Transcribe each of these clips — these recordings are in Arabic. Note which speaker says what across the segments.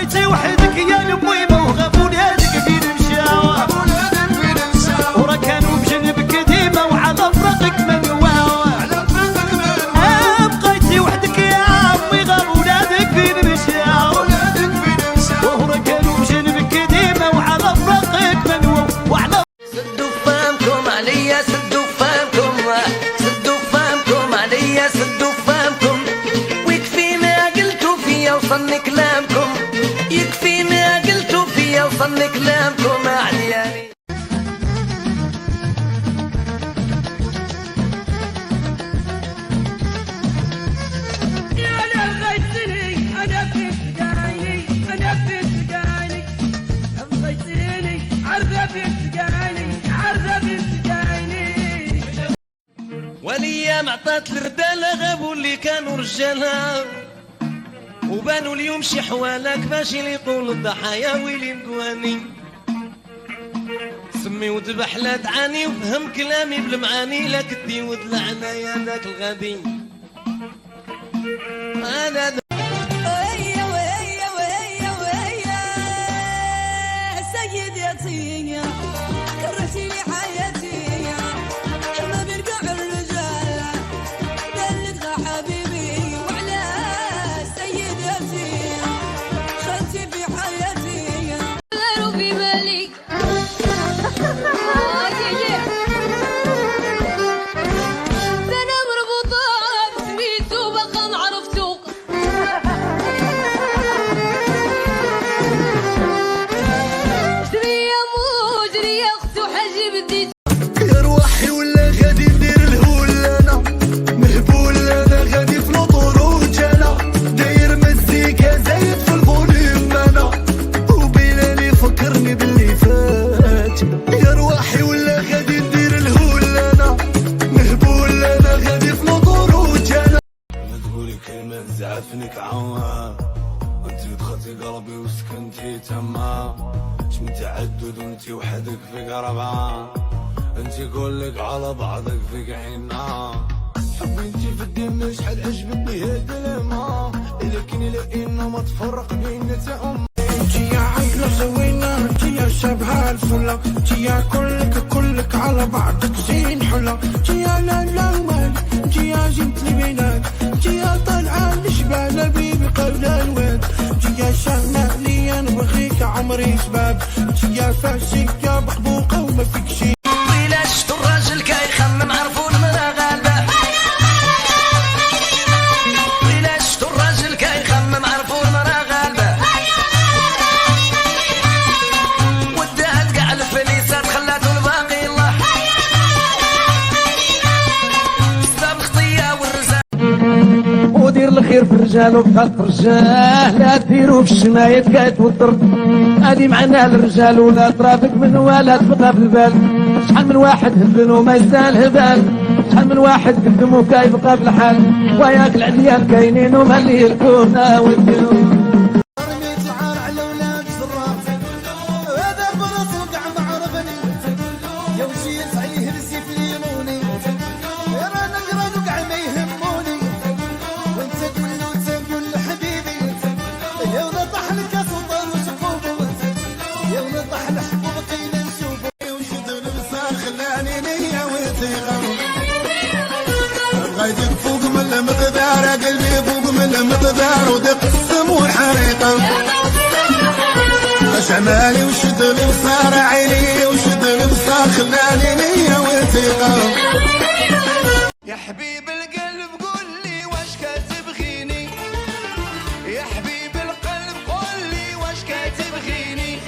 Speaker 1: بقيتي وحدك يا المويمه وغابوا ولادك فين مشاو ورا كانوا بجنبك ديما وعلى فراقك منواو بقيتي وحدك يا عمي غابوا ولادك فين مشاو ورا كانوا بجنبك ديما وعلى فراقك منواو وعلى
Speaker 2: سدوا فمكم عليا سدوا فمكم سدوا فمكم عليا سدوا فمكم ويكفي ما قلتوا فيا وصلني كلامكم يكفي ما قلتوا فيا وصلني كلامكم عدياني وليام عطات الردالة غابوا اللي كانوا رجالها وبانوا اليوم شي حوالك باش يليقوا الضحايا ويلي مقواني سمي وذبح لا تعاني وفهم كلامي بالمعاني لا كدي ودلعنا يا ذاك الغادي انا
Speaker 3: سيدي يا كرهتي لي حياتي ما بيرجع الرجال قالك غا حبيبي وعلى سيدتي خلتي في حياتي غيروا في بالي انا مربوطه بسميتو باقا ما عرفتو
Speaker 4: يا روحي ولا غادي ندير الهول انا مهبول انا غادي في الطرود انا داير مزيكا زايد في الفوليوم انا وبلالي فكرني باللي فات يا روحي ولا غادي ندير الهول انا مهبول انا غادي في الطرود انا ما تقولي كلمه زعفنك عوام انت دخلتي قلبي وسكنتي تما شمن تعدد وانتي وحدك في قربان انتي كلك على بعضك في عينا حبي انتي في الدم شحال عجبتني هاد الما لكن لانه ما تفرق بينا تا امي انتي يا عقلة زوينة انتي يا شبه الفلة انتي يا كلك على بعضك زين حلة انتي يا لا ومال انتي يا جنت البنات انتي يا طالعة الجبال بيبي قبل الواد انتي يا شهمة لي نبغيك عمري شباب انتي يا فاشي يا بقبوقة وما فيك شي
Speaker 2: شفتوا الراجل كيخمم عرفوا المرا غالبة ويلا شفتوا الراجل كيخمم عرفوا المرا غالبة ودات كاع الفليسات خلاتو الباقي الله سباب الخطية والرزاق
Speaker 5: ودير الخير في الرجال وبقى في الرجال لا ديرو في الشماية تقايت والضرب هادي معناها الرجال ولا ترافق من ولا تبقى في البال شحال من واحد هبل وما يستاهل هبال شحال من واحد قدم وكيبقى في الحال وياك العديان كاينين وما اللي يركونا وديهم
Speaker 4: غايدك فوق من المقدار قلبي فوق من المقدار ودق السمو الحريقة اش عمالي وشد لي وصار عيني وشد لي وصار خلاني نية وثيقة يا حبيب القلب قول لي واش كتبغيني يا حبيب القلب قول لي واش كتبغيني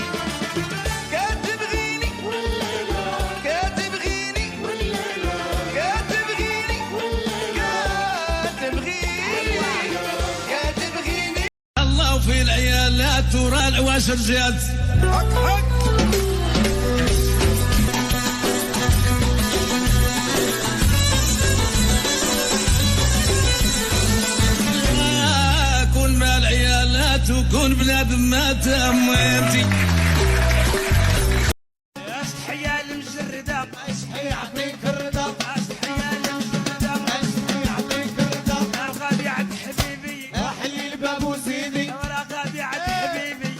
Speaker 6: في العيال لا ترى العواشر جات كون مع العيال لا تكون بلاد ما تموتي
Speaker 1: استحي المجردة استحي يعطيك الرضا استحي المجردة استحي يعطيك الرضا غادي عند حبيبي
Speaker 4: احيي الباب وزيدي
Speaker 1: غادي عند حبيبي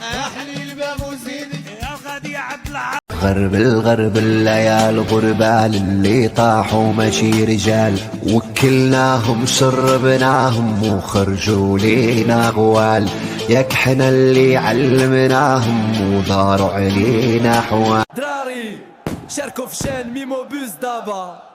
Speaker 4: غرب الغرب الليال غربال اللي طاحوا ماشي رجال، وكلناهم شربناهم وخرجوا لينا غوال، ياك حنا اللي علمناهم وداروا علينا حوال.
Speaker 7: دراري شاركوا في شان ميمو بوز دابا.